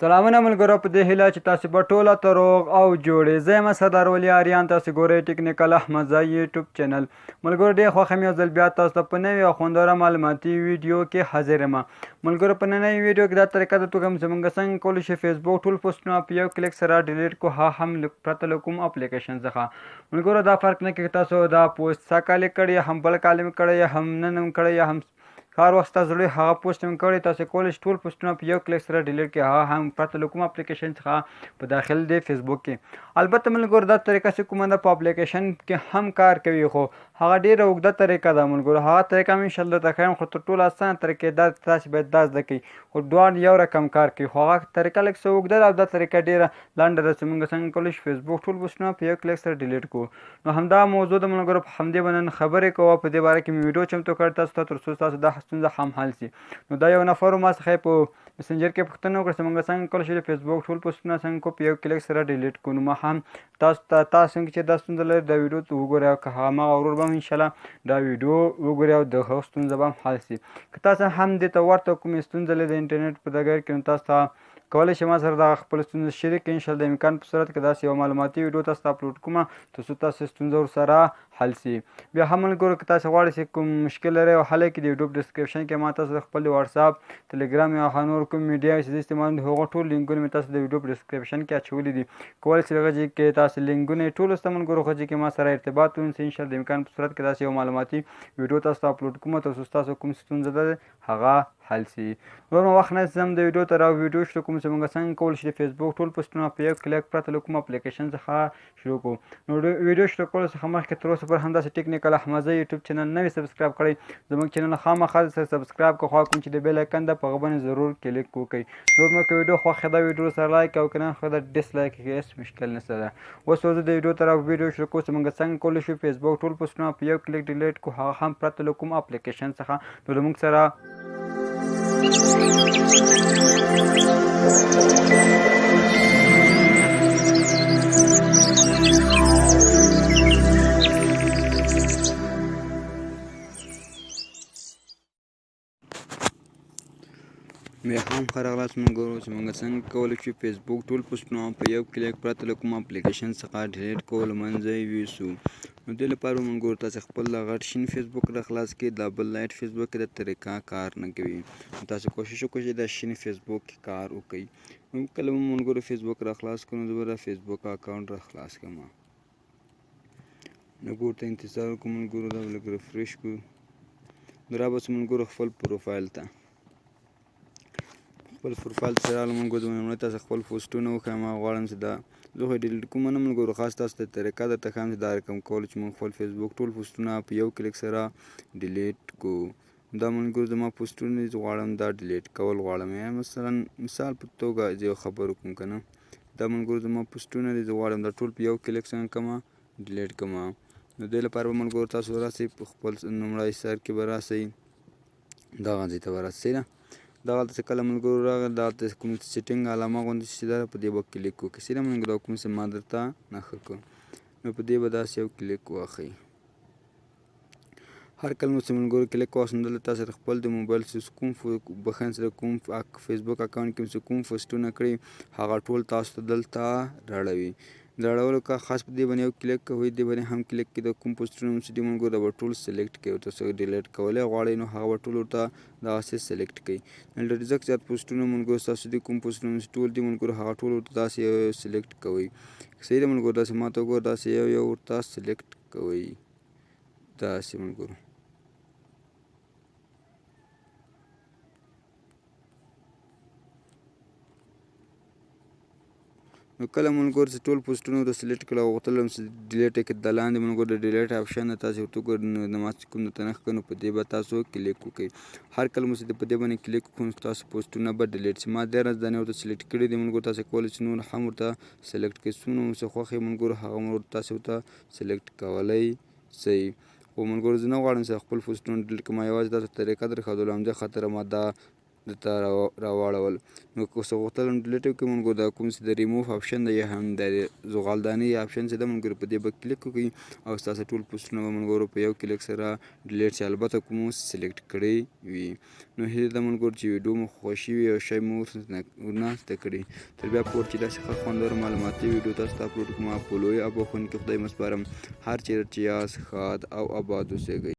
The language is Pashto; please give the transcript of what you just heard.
سلامونه ملګرو، په دې هیله چې تاسو به ټوله ته روغ او جوړې. زه یم سردار ولی آریان، تاسو ګورئ ټکنیکل احمدزی یوټیوب چینل. ملګرو ډېر خوښ یم یو ځل بیا تاسو ته په نوې او خوندوره معلوماتي ویډیو کې حاضر یم. ملګرو په نننۍ ویډیو کې دا طریقه د توګه زموږ څنګه کولی شو فیسبوک ټول پوسټونه په یو کلیک سره ډیلیټ کو، ها هم پرته له کوم اپلیکیشن څخه. ملګرو دا فرق نه کوي تاسو دا پوسټ څه کال کړی، هم بل کال کړی، یا هم نن کړی، یا هم کار وخت تاسو زړه هغه پوسټ هم کړی، تاسو کولی شئ ټول پوسټونه په یو کلیک سره ډیلیټ کړئ، هغه هم پرته له کوم اپلیکیشن څخه په داخل دی فیسبوک کې. البته ملګرو دا طریقه چې کومه ده په اپلیکیشن کې هم کار کوي، خو هغه ډیره اوږده طریقه ده ملګرو. هغه طریقه هم انشاءالله درته ښیم، خو تر ټولو اسانه طریقې دا تاسو باید دا زده کړئ، خو دواړه یو رقم کار کوي، خو هغه طریقه لږ څه اوږده ده او دا طریقه ډیره لنډه ده چې موږ څنګه کولی شو فیسبوک ټول پوسټونه په یو کلیک سره ډیلیټ کړو. نو همدا موضوع د ملګرو، په همدې به نن خبرې کوو، په دې باره کې مې ویډیو چمتو کړې تاسو ته، تر څو تاسو دا ستونزه هم حل شي. نو دا یو نفر ما څخه په مسنجر کې پوښتنه وکړه چې موږ څنګه کولی شو د فیسبوک ټول پوسټونه څنګه کو په یو کلیک سره ډیلیټ کړو. نو ما هم تاسو چې دا ستونزه لرئ دا ویډیو ته وګورئ، او که هماغه ورور به هم انشاءالله دا ویډیو وګورئ او د هغه ستونزه به هم حل شي. که تاسو هم دې ته ورته کومې ستونزه لرئ د انټرنیټ په ډګر کې، نو تاسو ته کولی شئ ما سره دغه خپله ستونزه شریک کړئ. انشاءالله د امکان په صورت کې داسې یو معلوماتي ویډیو تاسو ته اپلوډ کوم تر څو تاسو ستونزه ورسره حل شي. بیا هم ملګرو که تاسو غواړئ چې کوم مشکل لرئ او حل یې کړئ، د یوټیوب ډسکرپشن کې ما تاسو د خپل واتساپ، ټلګرام یا نور کوم میډیا چې زه استعمالوم د هغو ټول لینکونه مې تاسو د یوټیوب ډسکرپشن کې اچولي دي. کولی شئ هغه ځای کې تاسو لینکونه یې ټول وسته ملګرو، هغه ځای کې ما سره ارتباط ونیسئ. انشاءالله د امکان په صورت کې داسې یو معلوماتي ویډیو تاسو ته اپلوډ کوم تر څو ستاسو کوم ستونزه ده هغه حل شي. نور مو وخت نه ځم د ویډیو ته ویډیو شروع کوم چې موږ څنګه کولی شو د فیسبوک ټول پوسټونه په یو کلیک پرته له کوم اپلیکیشن څخه شروع کړو. نو ویډیو شروع کولو څخه مخکې تر اوسه پورې همداسې ټکنیکل احمدزی یوټیوب چینل نوی سبسکرایب کړئ، زموږ چینل خامخا سره سبسکرایب کړئ، خوا کوم چې د بیل آیکن ده په هغه باندې ضرور کلیک وکړئ. نور مو که ویډیو خوښه ده ویډیو سره لایک او که نه خوښه ده ډسلایک یې هېڅ مشکل نشته ده. اوس د ویډیو ته ویډیو شروع کوو چې موږ څنګه کولی شو فیسبوک ټول پوسټونه په یو کلیک ډیلیټ کړو، هغه هم پرته له کوم اپلیکیشن څخه. نو زموږ سره بیا هم ښه راغلاست ملګرو چې موږ څنګه کولی شو فیسبوک ټول پوسټونه په یو کلیک پرته له کوم اپلیکیشن څخه ډیلیټ کړو، له منځه یې یوسو. نو دې لپاره ملګرو تاسو خپل دا غټ شین فیسبوک راخلاص کړئ. دا بل لایټ فیسبوک کې دا طریقه کار نه کوي، نو تاسو کوشش وکړئ چې دا شین فیسبوک کې کار وکړئ. نو کله مو ملګرو فیسبوک راخلاص کړو، نو زه به دا فیسبوک اکاونټ راخلاص کړم. نو ورته انتظار وکړو ملګرو، دا به لږ ریفریش کړو. نو راباسو ملګرو خپل پروفایل ته. خپل پروفایل ته راغلم ملګرو، لومړی تاسو خپل پوسټونه وښیم. ما غواړم چې دا زه خو یې ډیلیټ کوم نه ملګرو، خاص تاسو ته طریقه درته ښیم چې دا رقم کول چې موږ خپل فیسبوک ټول پوسټونه په یو کلیک سره ډیلیټ کړو. دا ملګرو زما پوسټونه دي، غواړم دا ډیلیټ کول غواړم، یا مثلا مثال په توګه زه یو خبر وکړم که نه. دا ملګرو زما پوسټونه دي، زه غواړم دا ټول په یو کلیک څنګه کړمه ډیلیټ کړمه. نو دې لپاره به ملګرو تاسو راسئ په خپل لومړی سر کې به راسئ، دغه ځای ته به راسئ نه. دغلته چې کله ملګرو راغی دغلته کوم سیټینګ علامه غوندې چې ده په دې به کلیک وکړئ. سیده ملګرو کوم څه ما درته نښه کړ، نو په دې به داسې یو کلیک واخئ. هر کله مو چې ملګرو کلیک واخیست نو دلته تاسو خپل د موبایل چې کوم بخښنه سره کوم فیسبوک اکاونټ کې چې کوم پوسټونه کړي هغه ټول تاسو ته دلته راړوي. د راړولو که خاص په دې باندې یو کلیک کوئ، دې باندې هم کلیک کړئ. د کوم پوسټونه چې دي ملګرو دا به ټول سلیکټ کړئ، ورته څه ډیلیټ کولی غواړئ نو هغه به ټول ورته دغسې سلیکټ کړئ. ډېر زیات پوسټونه ملګرو ستاسو دي، کوم پوسټونه چې ټول دي ملګرو هغه ټول ورته داسې سلیکټ کوئ. صحیح ده ملګرو، داسې ما ته وګوره، داسې یو یو ورته سلیکټ کوئ، داسې ملګرو. نو کله ملګرو چې ټول پوسټونه ورته سلیکټ کړل او غوښتل چې ډیلیټ یې کړئ، د لاندې ملګرو د ډیلیټ آپشن ده، تاسې ورته وګورئ. نو ما چې کوم درته نښه کړه نو په دې به تاسو کلیک وکړئ. هر کله مو چې په دې باندې کلیک وکړو نو ستاسو پوسټونه به ډیلیټ شي. ما 13 دانې ورته سلیکټ کړي دي ملګرو، تاسې کولی شئ نور هم ورته سلیکټ کړئ. څومره مو چې خوښ یې ملګرو هغه تاسې ورته سلیکټ کولی شئ. خو ملګرو زه نه غواړم چې خپل پوسټونه ډیلیټ کړم، ما یوازې تاسو طریقه درښودله، همدې خاطره ما دا دلته راواړول. نو که څه غوښتل هم ډیلیټ وکړئ ملګرو، دا کوم چې د ریموف آپشن دی یا هم د زغالدانۍ آپشن چې ده ملګرو، په دې به کلیک وکړئ او ستاسو ټول پوسټونه به ملګرو په یو کلیک سره ډیلیټ شي، البته کوم سلیکټ کړی وي. نو هیله ده ملګرو چې ویډیو مو خوښ وي او شی مو ورنه زده کړي. تر بیا پور چې داسې ښه خوندور معلوماتي ویډیو تاسو ته اپلوډ کوم، په لوی او بخښونکي خدای مو سپارم. هر چیرې چې یاست ښاد او اباد اوسئ.